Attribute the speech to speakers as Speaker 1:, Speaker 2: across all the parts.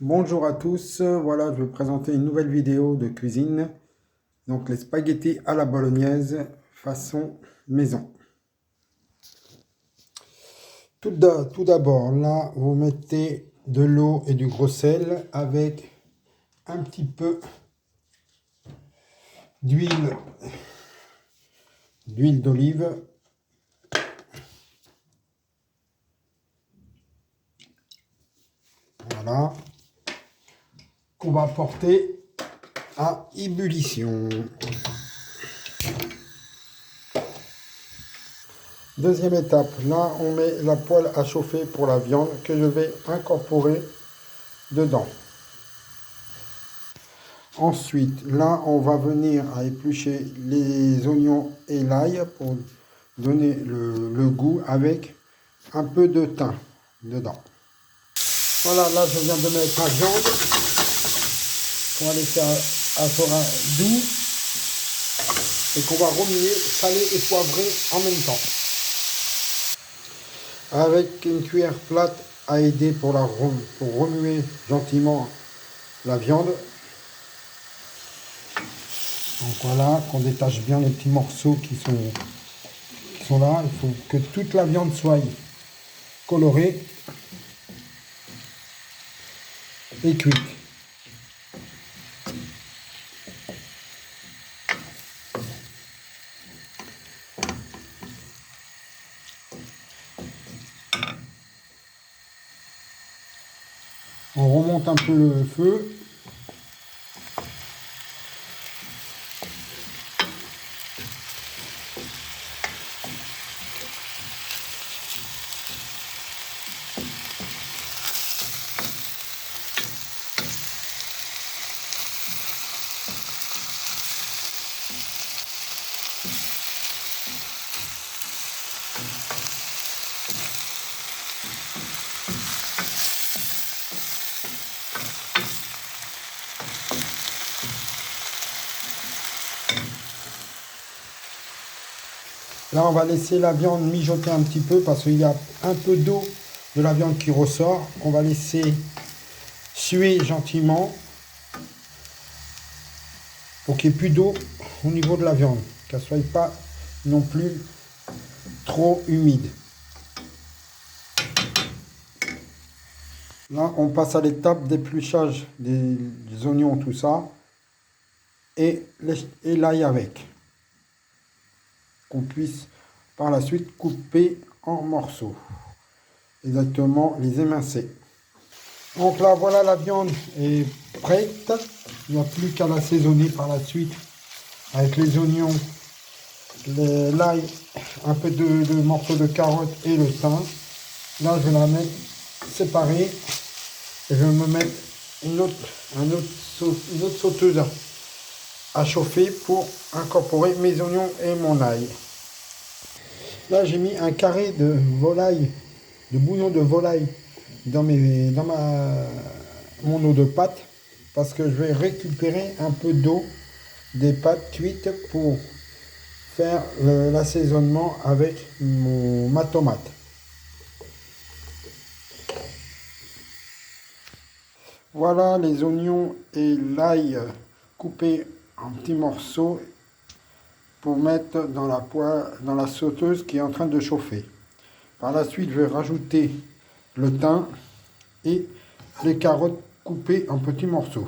Speaker 1: Bonjour à tous, voilà je vais vous présenter une nouvelle vidéo de cuisine. Donc les spaghettis à la bolognaise façon maison. Tout d'abord, là vous mettez de l'eau et du gros sel avec un petit peu d'huile d'olive. Voilà. Qu'on va porter à ébullition. Deuxième étape, là on met la poêle à chauffer pour la viande que je vais incorporer dedans. Ensuite, là on va venir à éplucher les oignons et l'ail pour donner le goût avec un peu de thym dedans. Voilà, là je viens de mettre la viande qu'on va laisser à feu doux et qu'on va remuer salé et poivré en même temps. Avec une cuillère plate à aider pour remuer gentiment la viande. Donc voilà, qu'on détache bien les petits morceaux qui sont là. Il faut que toute la viande soit colorée et cuite. On remonte un peu le feu. Là, on va laisser la viande mijoter un petit peu parce qu'il y a un peu d'eau de la viande qui ressort. On va laisser suer gentiment pour qu'il n'y ait plus d'eau au niveau de la viande, qu'elle ne soit pas non plus trop humide. Là, on passe à l'étape d'épluchage des oignons, tout ça, et l'ail avec. Qu'on puisse par la suite couper en morceaux, exactement les émincer. Donc là voilà, la viande est prête, il n'y a plus qu'à l'assaisonner par la suite avec les oignons, l'ail, un peu de morceaux de carottes et le thym. Là je vais la mettre séparée et je vais me mettre une autre sauteuse à chauffer pour incorporer mes oignons et mon ail. Là, j'ai mis un carré de volaille, de bouillon de volaille dans mon eau de pâte parce que je vais récupérer un peu d'eau des pâtes cuites pour faire l'assaisonnement avec ma tomate. Voilà les oignons et l'ail coupés en petits morceaux pour mettre dans la sauteuse qui est en train de chauffer. Par la suite, je vais rajouter le thym et les carottes coupées en petits morceaux.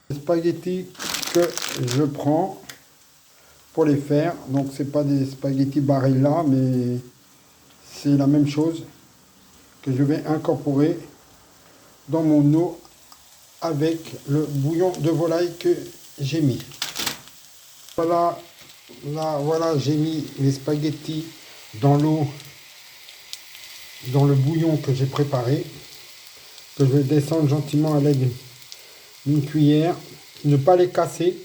Speaker 1: Les spaghettis que je prends pour les faire, donc c'est pas des spaghettis Barilla, mais c'est la même chose que je vais incorporer dans mon eau avec le bouillon de volaille que j'ai mis. Voilà, là, voilà, j'ai mis les spaghettis dans l'eau, dans le bouillon que j'ai préparé, que je vais descendre gentiment à l'aide d'une cuillère. Ne pas les casser,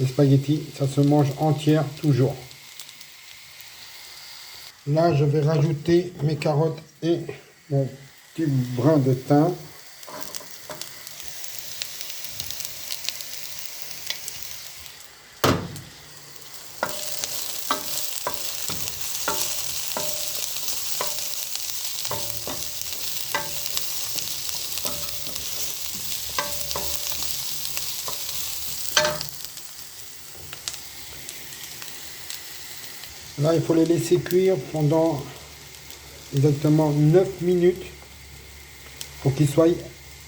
Speaker 1: les spaghettis, ça se mange entière toujours. Là, je vais rajouter mes carottes et mon petit brin de thym. Là, il faut les laisser cuire pendant exactement 9 minutes pour qu'ils soient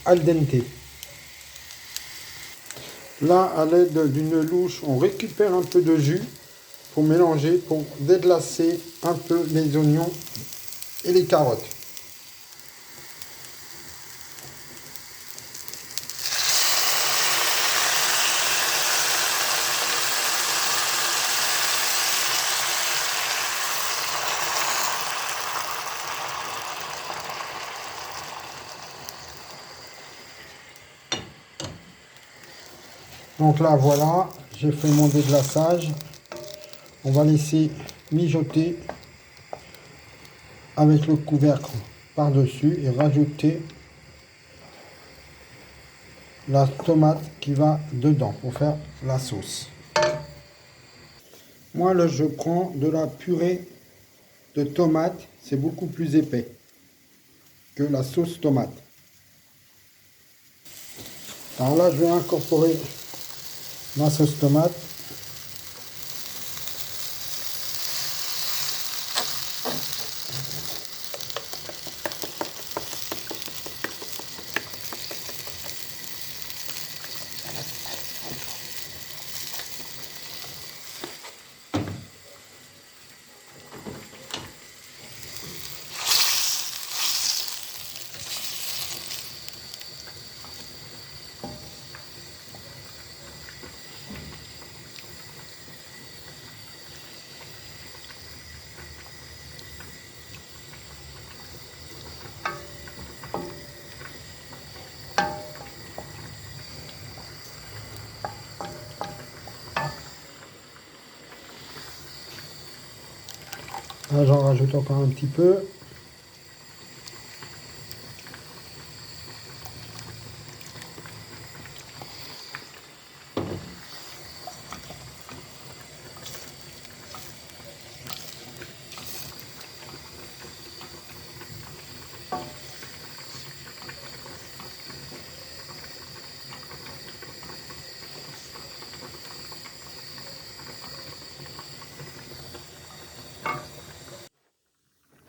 Speaker 1: al dente. Là, à l'aide d'une louche, on récupère un peu de jus pour mélanger, pour déglacer un peu les oignons et les carottes. Donc là, voilà, j'ai fait mon déglaçage. On va laisser mijoter avec le couvercle par-dessus et rajouter la tomate qui va dedans pour faire la sauce. Moi, là, je prends de la purée de tomate. C'est beaucoup plus épais que la sauce tomate. Alors là, je vais incorporer ma sauce tomate. Là, j'en rajoute encore un petit peu.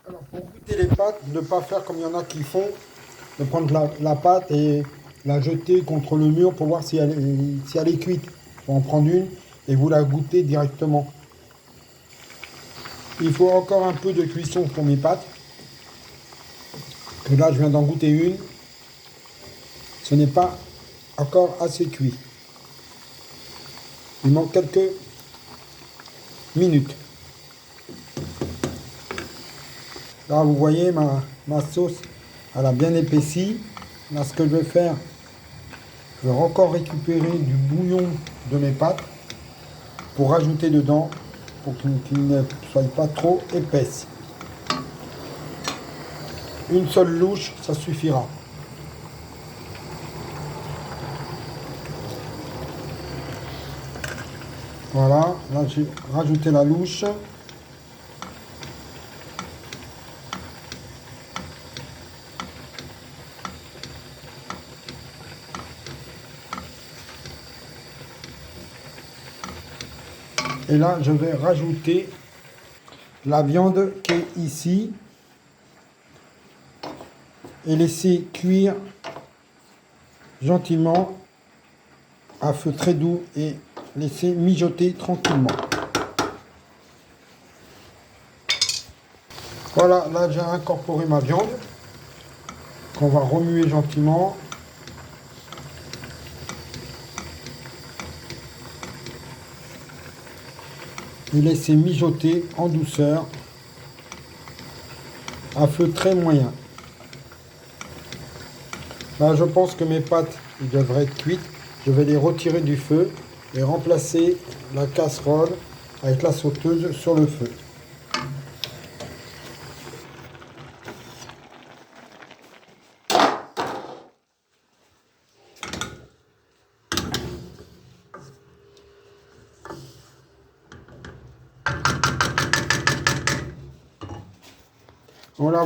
Speaker 1: Alors, pour goûter les pâtes, ne pas faire comme il y en a qui font, de prendre la pâte et la jeter contre le mur pour voir si elle est cuite. Il faut en prendre une et vous la goûtez directement. Il faut encore un peu de cuisson pour mes pâtes. Et là, je viens d'en goûter une. Ce n'est pas encore assez cuit. Il manque quelques minutes. Là, vous voyez, ma sauce, elle a bien épaissi. Là, ce que je vais faire, je vais encore récupérer du bouillon de mes pâtes pour rajouter dedans, pour qu'il ne soit pas trop épaisse. Une seule louche, ça suffira. Voilà, là j'ai rajouté la louche. Et là, je vais rajouter la viande qui est ici et laisser cuire gentiment à feu très doux et laisser mijoter tranquillement. Voilà, là j'ai incorporé ma viande qu'on va remuer gentiment. Et laisser mijoter en douceur à feu très moyen. Là, je pense que mes pâtes devraient être cuites. Je vais les retirer du feu et remplacer la casserole avec la sauteuse sur le feu.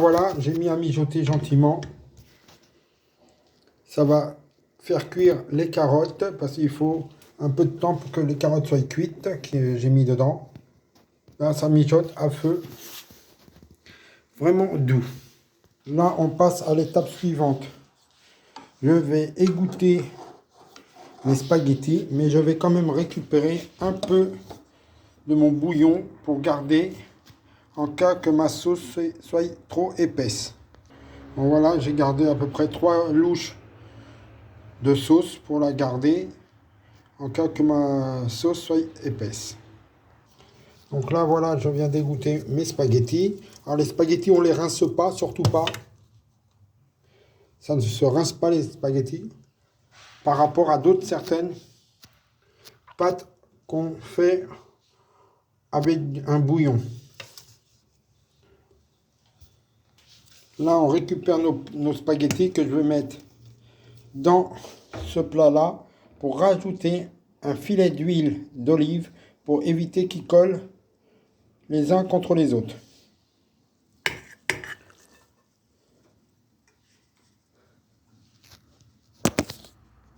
Speaker 1: Voilà, j'ai mis à mijoter gentiment. Ça va faire cuire les carottes parce qu'il faut un peu de temps pour que les carottes soient cuites que j'ai mis dedans. Là, ça mijote à feu vraiment doux. Là, on passe à l'étape suivante. Je vais égoutter les spaghettis, mais je vais quand même récupérer un peu de mon bouillon pour garder en cas que ma sauce soit trop épaisse. Bon, voilà, j'ai gardé à peu près 3 louches de sauce pour la garder en cas que ma sauce soit épaisse. Donc là, voilà, je viens d'égoutter mes spaghettis. Alors les spaghettis, on les rince pas, surtout pas. Ça ne se rince pas les spaghettis par rapport à d'autres certaines pâtes qu'on fait avec un bouillon. Là, on récupère nos spaghettis que je vais mettre dans ce plat-là pour rajouter un filet d'huile d'olive pour éviter qu'ils collent les uns contre les autres.